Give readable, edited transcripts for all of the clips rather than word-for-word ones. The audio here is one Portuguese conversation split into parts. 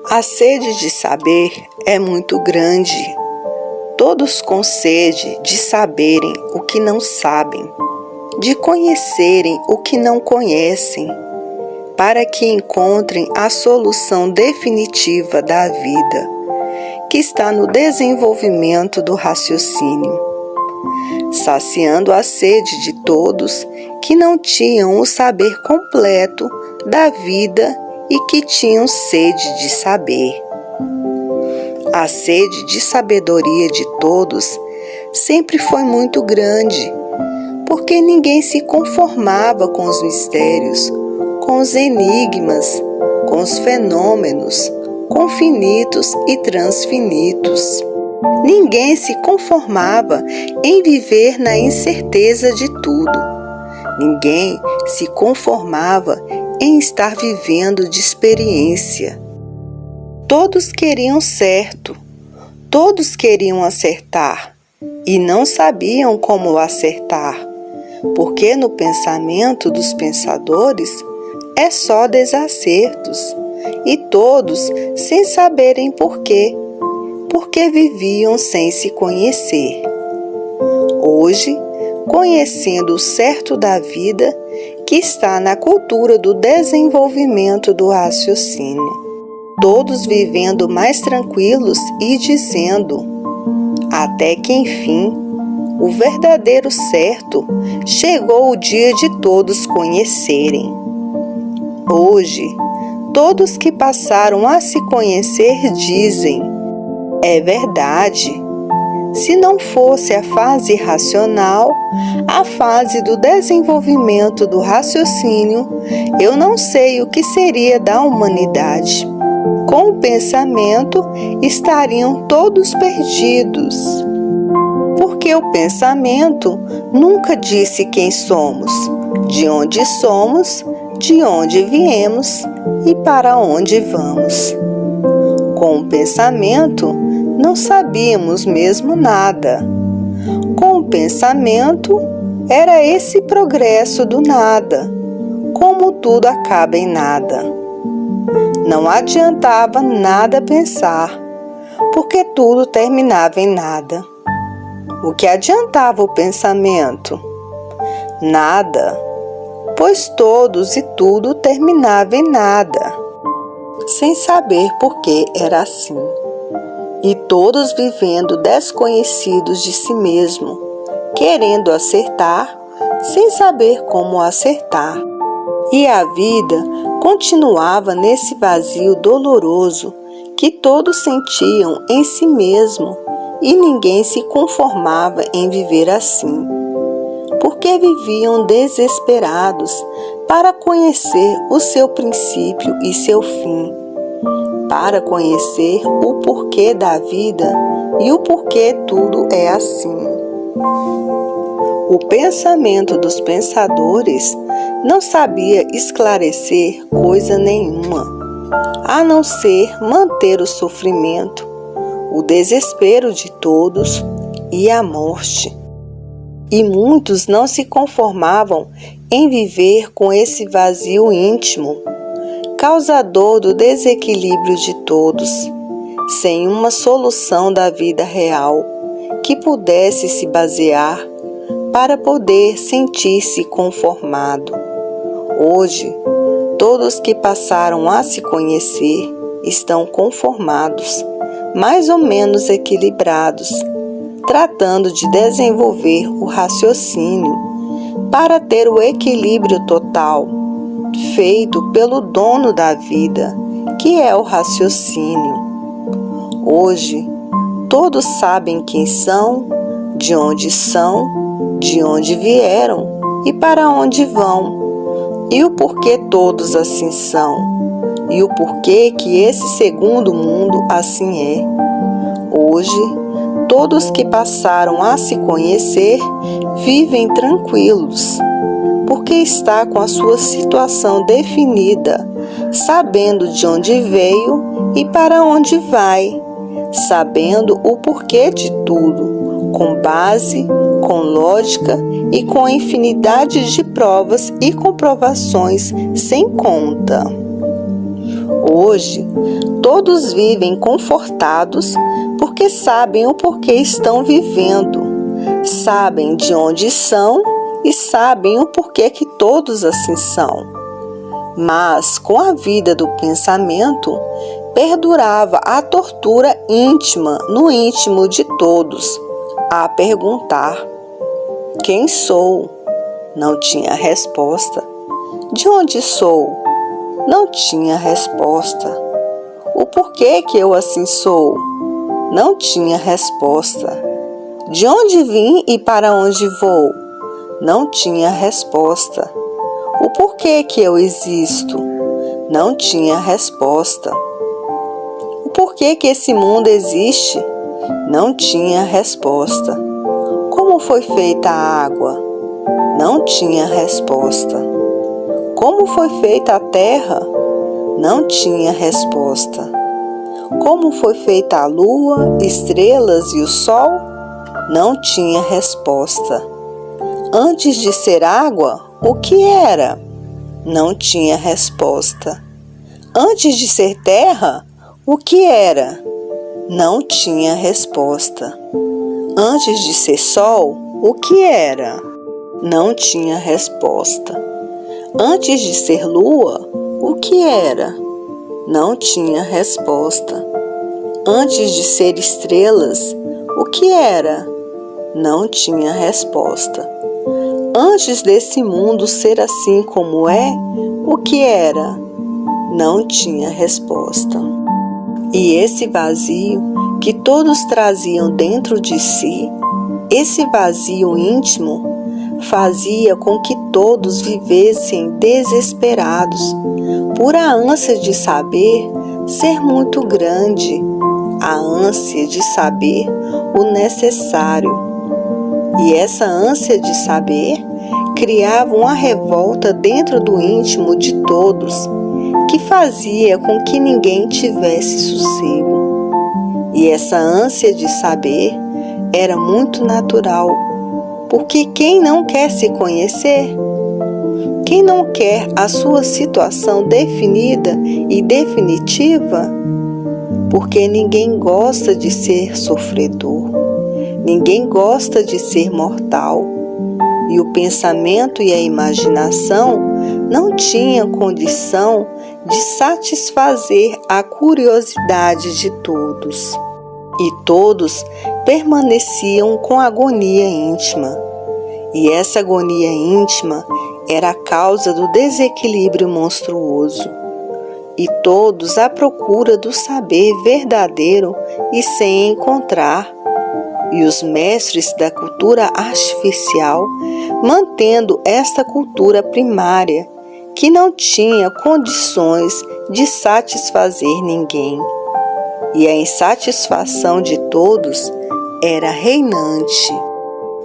A sede de saber é muito grande. Todos com sede de saberem o que não sabem, de conhecerem o que não conhecem, para que encontrem a solução definitiva da vida, que está no desenvolvimento do raciocínio, saciando a sede de todos que não tinham o saber completo da vida e que tinham sede de saber. A sede de sabedoria de todos sempre foi muito grande, porque ninguém se conformava com os mistérios, com os enigmas, com os fenômenos, com finitos e transfinitos. Ninguém se conformava em viver na incerteza de tudo. Ninguém se conformava em estar vivendo de experiência. Todos queriam certo, todos queriam acertar e não sabiam como acertar, porque no pensamento dos pensadores é só desacertos, e todos sem saberem porquê, porque viviam sem se conhecer. Hoje, conhecendo o certo da vida, que está na cultura do desenvolvimento do raciocínio, todos vivendo mais tranquilos e dizendo, até que enfim, o verdadeiro certo chegou o dia de todos conhecerem. Hoje, todos que passaram a se conhecer dizem, é verdade. Se não fosse a fase racional, a fase do desenvolvimento do raciocínio, eu não sei o que seria da humanidade. Com o pensamento, estariam todos perdidos. Porque o pensamento nunca disse quem somos, de onde viemos e para onde vamos. Com o pensamento, não sabíamos mesmo nada. Com o pensamento, era esse progresso do nada, como tudo acaba em nada. Não adiantava nada pensar, porque tudo terminava em nada. O que adiantava o pensamento? Nada, pois todos e tudo terminava em nada, sem saber por que era assim. E todos vivendo desconhecidos de si mesmo, querendo acertar, sem saber como acertar. E a vida continuava nesse vazio doloroso que todos sentiam em si mesmo, e ninguém se conformava em viver assim, porque viviam desesperados para conhecer o seu princípio e seu fim, para conhecer o porquê da vida e o porquê tudo é assim. O pensamento dos pensadores não sabia esclarecer coisa nenhuma, a não ser manter o sofrimento, o desespero de todos e a morte. E muitos não se conformavam em viver com esse vazio íntimo, causador do desequilíbrio de todos, sem uma solução da vida real que pudesse se basear para poder sentir-se conformado. Hoje, todos que passaram a se conhecer estão conformados, mais ou menos equilibrados, tratando de desenvolver o raciocínio para ter o equilíbrio total, feito pelo dono da vida, que é o raciocínio. Hoje, todos sabem quem são, de onde vieram e para onde vão, e o porquê todos assim são, e o porquê que esse segundo mundo assim é. Hoje, todos que passaram a se conhecer vivem tranquilos, porque está com a sua situação definida, sabendo de onde veio e para onde vai, sabendo o porquê de tudo, com base, com lógica e com infinidade de provas e comprovações sem conta. hoje, todos vivem confortados porque sabem o porquê estão vivendo, sabem de onde são e sabem o porquê que todos assim são. Mas, com a vida do pensamento, perdurava a tortura íntima no íntimo de todos, a perguntar: quem sou? Não tinha resposta. De onde sou? Não tinha resposta. O porquê que eu assim sou? Não tinha resposta. De onde vim e para onde vou? Não tinha resposta. O porquê que eu existo? Não tinha resposta. O porquê que esse mundo existe? Não tinha resposta. Como foi feita a água? Não tinha resposta. Como foi feita a terra? Não tinha resposta. Como foi feita a lua, estrelas e o sol? Não tinha resposta. Antes de ser água, o que era? Não tinha resposta. Antes de ser terra, o que era? Não tinha resposta. Antes de ser sol, o que era? Não tinha resposta. Antes de ser lua, o que era? Não tinha resposta. Antes de ser estrelas, o que era? Não tinha resposta. Antes desse mundo ser assim como é, o que era? Não tinha resposta. E esse vazio que todos traziam dentro de si, esse vazio íntimo, fazia com que todos vivessem desesperados, por a ânsia de saber ser muito grande, a ânsia de saber o necessário. E essa ânsia de saber criava uma revolta dentro do íntimo de todos, que fazia com que ninguém tivesse sossego. E essa ânsia de saber era muito natural, porque quem não quer se conhecer? Quem não quer a sua situação definida e definitiva? Porque ninguém gosta de ser sofredor, ninguém gosta de ser mortal, e o pensamento e a imaginação não tinham condição de satisfazer a curiosidade de todos. E todos permaneciam com agonia íntima. E essa agonia íntima era a causa do desequilíbrio monstruoso. E todos à procura do saber verdadeiro e sem encontrar. E os mestres da cultura artificial mantendo esta cultura primária, que não tinha condições de satisfazer ninguém. E a insatisfação de todos era reinante.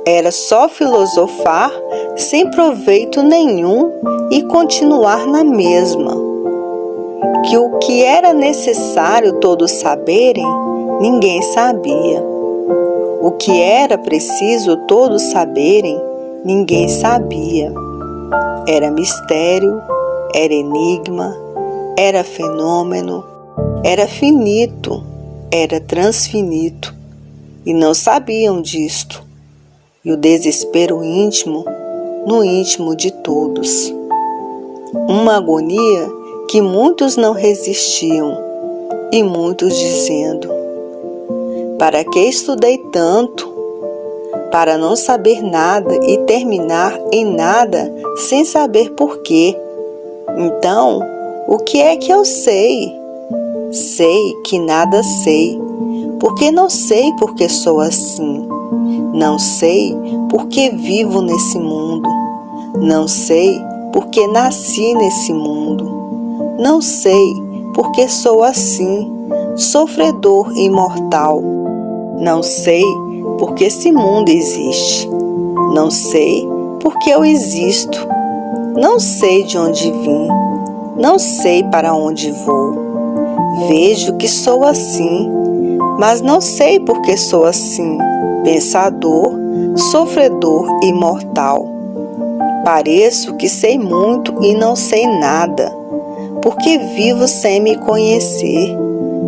Era só filosofar sem proveito nenhum e continuar na mesma. Que o que era necessário todos saberem, ninguém sabia. O que era preciso todos saberem, ninguém sabia. Era mistério, era enigma, era fenômeno, era finito, era transfinito, e não sabiam disto. E o desespero íntimo, no íntimo de todos. Uma agonia que muitos não resistiam, e muitos dizendo: para que estudei tanto? Para não saber nada e terminar em nada sem saber porquê. Então, o que é que eu sei? Sei que nada sei, porque não sei porque sou assim. Não sei porque vivo nesse mundo. Não sei porque nasci nesse mundo. Não sei porque sou assim, sofredor e mortal. Não sei porque esse mundo existe. Não sei porque eu existo. Não sei de onde vim. Não sei para onde vou. Vejo que sou assim, mas não sei porque sou assim, pensador, sofredor e mortal. Pareço que sei muito e não sei nada, Porque vivo sem me conhecer,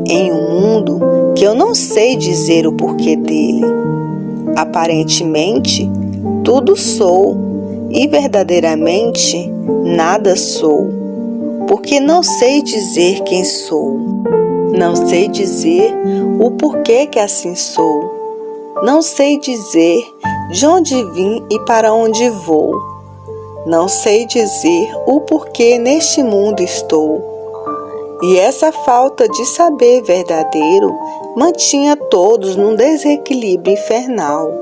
em um mundo que eu não sei dizer o porquê dele. Aparentemente, tudo sou e verdadeiramente nada sou, porque não sei dizer quem sou. Não sei dizer o porquê que assim sou. Não sei dizer de onde vim e para onde vou. Não sei dizer o porquê neste mundo estou. E essa falta de saber verdadeiro mantinha todos num desequilíbrio infernal.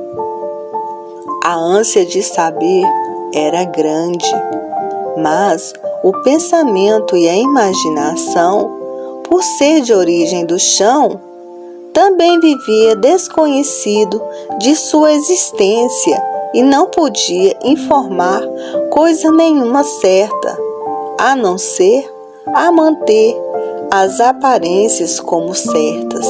A ânsia de saber era grande, mas o pensamento e a imaginação, por ser de origem do chão, também vivia desconhecido de sua existência e não podia informar coisa nenhuma certa, a não ser a manter as aparências como certas.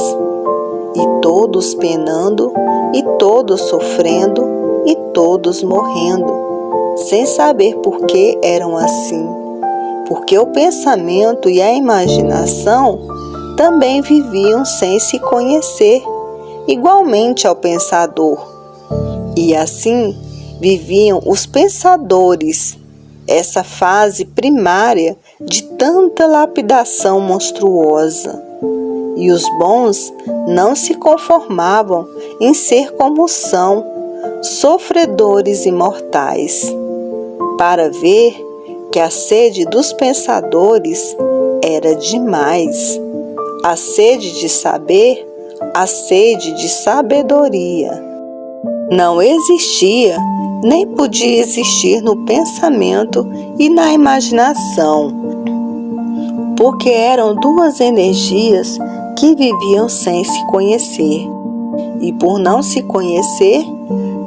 E todos penando, e todos sofrendo, e todos morrendo, sem saber por que eram assim, porque o pensamento e a imaginação também viviam sem se conhecer, igualmente ao pensador. E assim viviam os pensadores, essa fase primária de tanta lapidação monstruosa. E os bons não se conformavam em ser como são, sofredores imortais, para ver que a sede dos pensadores era demais, a sede de saber, a sede de sabedoria. Não existia, nem podia existir no pensamento e na imaginação, porque eram duas energias que viviam sem se conhecer, e por não se conhecer,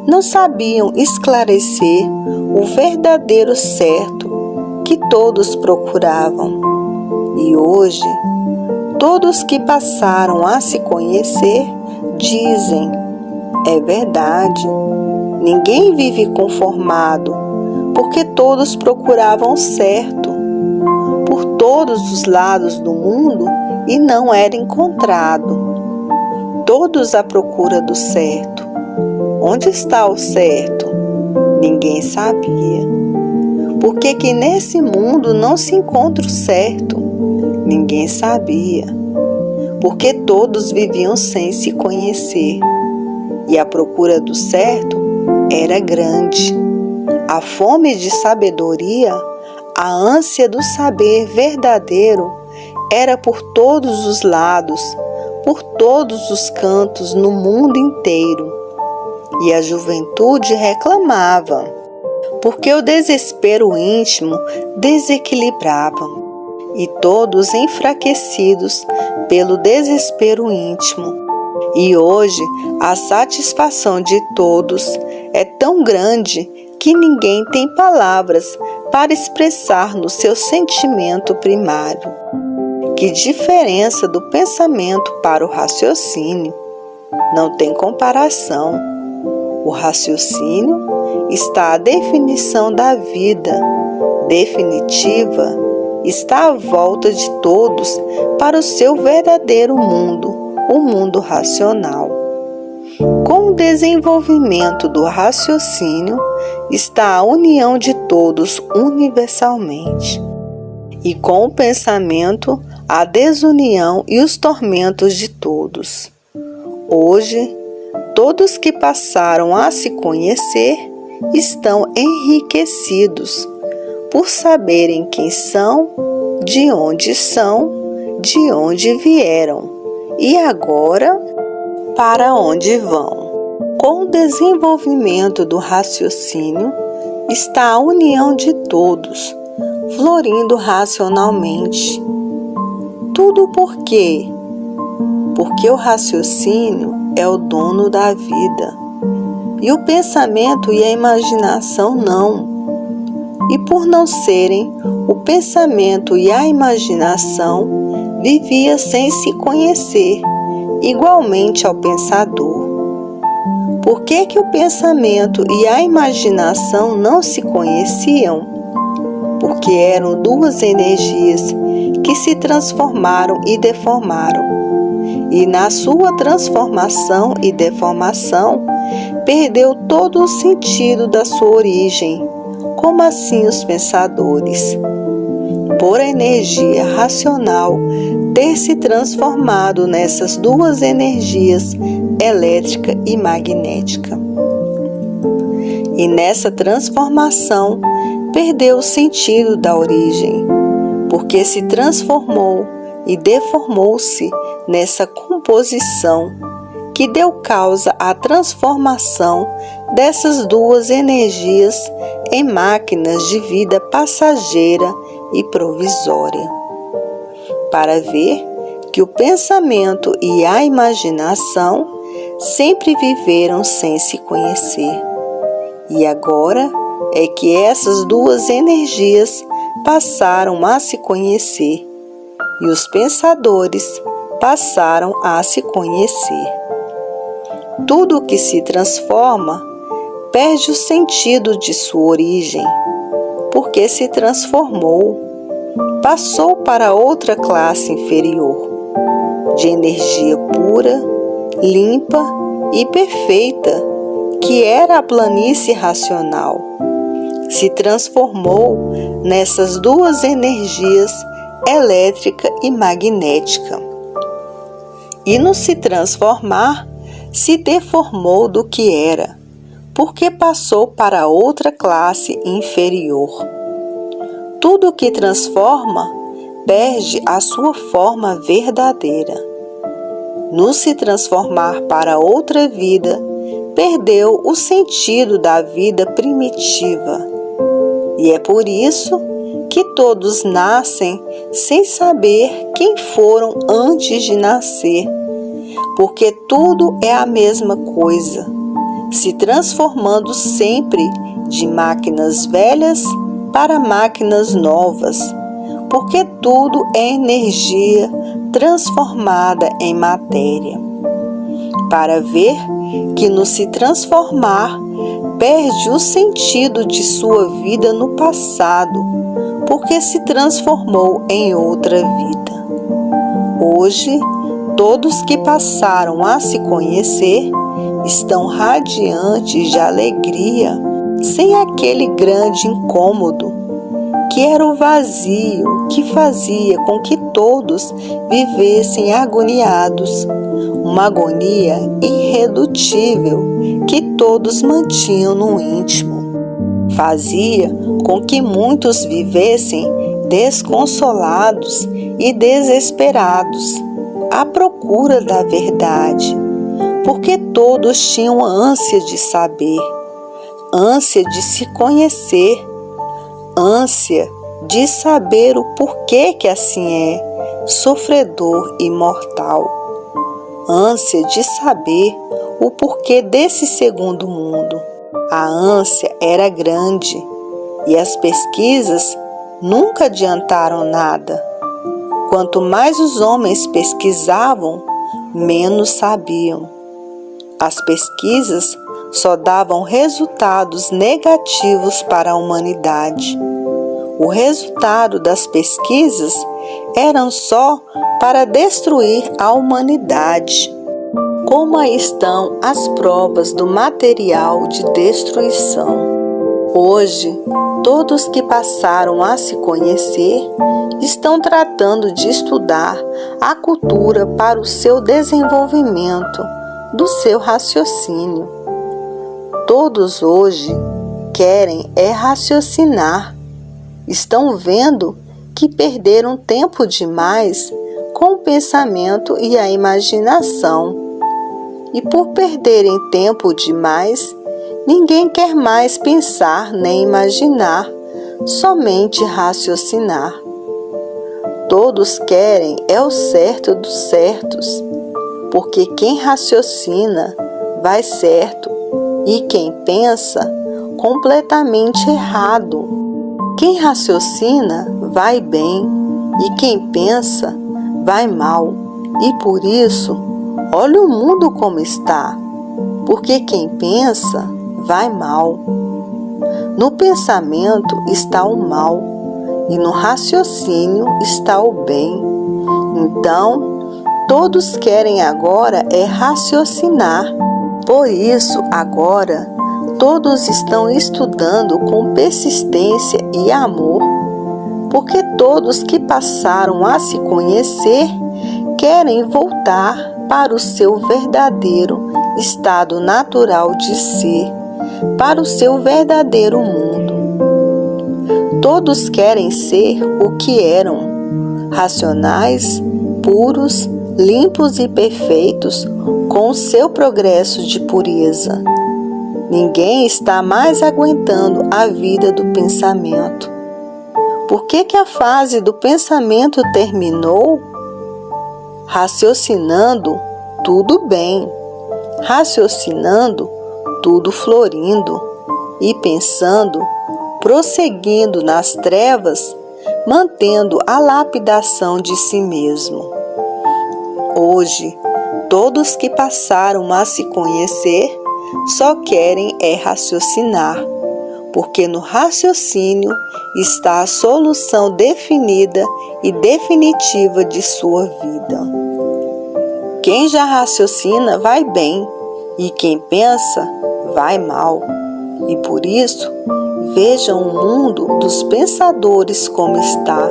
não sabiam esclarecer o verdadeiro certo que todos procuravam. E hoje, todos que passaram a se conhecer dizem: é verdade, ninguém vive conformado, porque todos procuravam certo por todos os lados do mundo e não era encontrado. Todos à procura do certo. Onde está o certo? Ninguém sabia. Por que nesse mundo não se encontra o certo? Ninguém sabia. Porque todos viviam sem se conhecer. E a procura do certo era grande. A fome de sabedoria, a ânsia do saber verdadeiro era por todos os lados, por todos os cantos no mundo inteiro. E a juventude reclamava, porque o desespero íntimo desequilibrava, e todos enfraquecidos pelo desespero íntimo. E hoje a satisfação de todos é tão grande que ninguém tem palavras para expressar no seu sentimento primário. Que diferença do pensamento para o raciocínio! Não tem comparação. O raciocínio está à definição da vida, definitiva, está à volta de todos para o seu verdadeiro mundo, o mundo racional. Com o desenvolvimento do raciocínio está a união de todos universalmente. E com o pensamento, a desunião e os tormentos de todos. Hoje, todos que passaram a se conhecer estão enriquecidos por saberem quem são, de onde vieram e agora para onde vão. Com o desenvolvimento do raciocínio está a união de todos, florindo racionalmente. Tudo por quê? Porque o raciocínio é o dono da vida, e o pensamento e a imaginação não. E por não serem, o pensamento e a imaginação vivia sem se conhecer, igualmente ao pensador. Por que o pensamento e a imaginação não se conheciam? Porque eram duas energias que se transformaram e deformaram. E na sua transformação e deformação, perdeu todo o sentido da sua origem. Como assim os pensadores? Por a energia racional ter se transformado nessas duas energias, elétrica e magnética. E nessa transformação, perdeu o sentido da origem, porque se transformou e deformou-se nessa composição que deu causa à transformação dessas duas energias em máquinas de vida passageira e provisória. Para ver que o pensamento e a imaginação sempre viveram sem se conhecer. E agora é que essas duas energias passaram a se conhecer e os pensadores passaram a se conhecer. Tudo que se transforma perde o sentido de sua origem, porque se transformou, passou para outra classe inferior, de energia pura, limpa e perfeita, que era a planície racional. Se transformou nessas duas energias, elétrica e magnética. E no se transformar, se deformou do que era, porque passou para outra classe inferior. Tudo que transforma perde a sua forma verdadeira. No se transformar para outra vida, perdeu o sentido da vida primitiva. E é por isso que todos nascem sem saber quem foram antes de nascer, porque tudo é a mesma coisa, se transformando sempre de máquinas velhas para máquinas novas, porque tudo é energia transformada em matéria. Para ver que no se transformar, perde o sentido de sua vida no passado, porque se transformou em outra vida. Hoje, todos que passaram a se conhecer estão radiantes de alegria, sem aquele grande incômodo, que era o vazio que fazia com que todos vivessem agoniados, uma agonia irredutível que todos mantinham no íntimo. Fazia com que muitos vivessem desconsolados e desesperados, à procura da verdade, porque todos tinham ânsia de saber, ânsia de se conhecer, ânsia de saber o porquê que assim é, sofredor e mortal, ânsia de saber o porquê desse segundo mundo. A ânsia era grande e as pesquisas nunca adiantaram nada. Quanto mais os homens pesquisavam, menos sabiam. As pesquisas só davam resultados negativos para a humanidade. O resultado das pesquisas eram só para destruir a humanidade. Como aí estão as provas do material de destruição? Hoje, todos que passaram a se conhecer estão tratando de estudar a cultura para o seu desenvolvimento do seu raciocínio. Todos hoje querem raciocinar. Estão vendo que perderam tempo demais com o pensamento e a imaginação. E por perderem tempo demais, ninguém quer mais pensar nem imaginar, somente raciocinar. Todos querem o certo dos certos, porque quem raciocina vai certo e quem pensa completamente errado. Quem raciocina vai bem e quem pensa vai mal. E por isso, olha o mundo como está, porque quem pensa vai mal. No pensamento está o mal, e no raciocínio está o bem. Então, todos querem agora raciocinar. Por isso, agora, todos estão estudando com persistência e amor, porque todos que passaram a se conhecer querem voltar para o seu verdadeiro estado natural de ser, para o seu verdadeiro mundo. Todos querem ser o que eram, racionais, puros, limpos e perfeitos, com o seu progresso de pureza. Ninguém está mais aguentando a vida do pensamento. Por que a fase do pensamento terminou? Raciocinando, tudo bem. Raciocinando, tudo florindo. E pensando, prosseguindo nas trevas, mantendo a lapidação de si mesmo. Hoje, todos que passaram a se conhecer só querem raciocinar, porque no raciocínio está a solução definida e definitiva de sua vida. Quem já raciocina vai bem, e quem pensa vai mal. E por isso, vejam o mundo dos pensadores como está.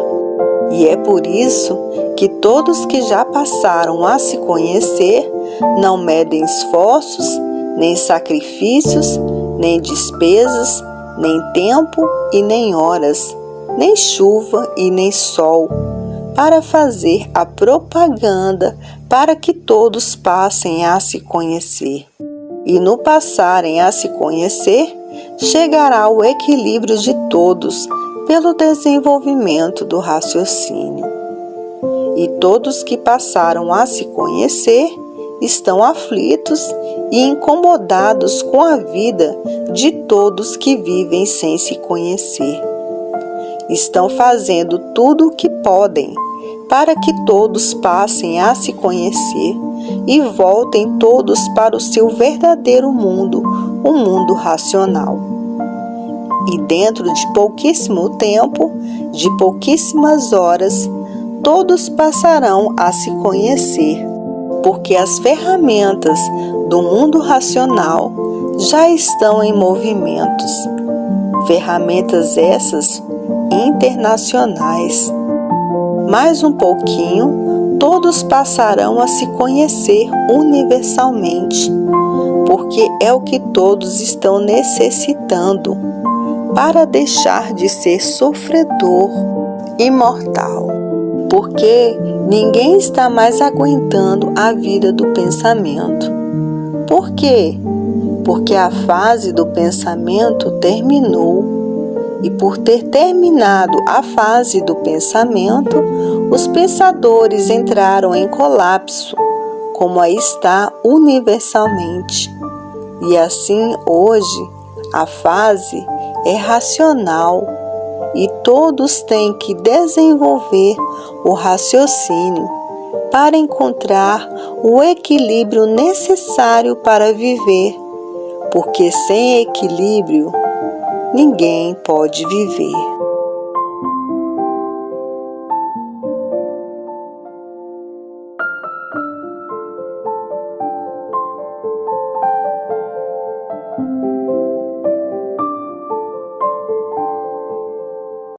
E é por isso que todos que já passaram a se conhecer não medem esforços, nem sacrifícios, nem despesas, nem tempo e nem horas, nem chuva e nem sol, para fazer a propaganda para que todos passem a se conhecer. E no passarem a se conhecer, chegará o equilíbrio de todos pelo desenvolvimento do raciocínio. E todos que passaram a se conhecer estão aflitos e incomodados com a vida de todos que vivem sem se conhecer. Estão fazendo tudo o que podem para que todos passem a se conhecer e voltem todos para o seu verdadeiro mundo, o mundo racional. E dentro de pouquíssimo tempo, de pouquíssimas horas, todos passarão a se conhecer, porque as ferramentas do mundo racional já estão em movimentos. Ferramentas essas internacionais. Mais um pouquinho, todos passarão a se conhecer universalmente, porque é o que todos estão necessitando para deixar de ser sofredor e mortal. Porque ninguém está mais aguentando a vida do pensamento. Por quê? Porque a fase do pensamento terminou. E por ter terminado a fase do pensamento, os pensadores entraram em colapso, como aí está universalmente. E assim, hoje, a fase é racional e todos têm que desenvolver o raciocínio para encontrar o equilíbrio necessário para viver, porque sem equilíbrio, ninguém pode viver.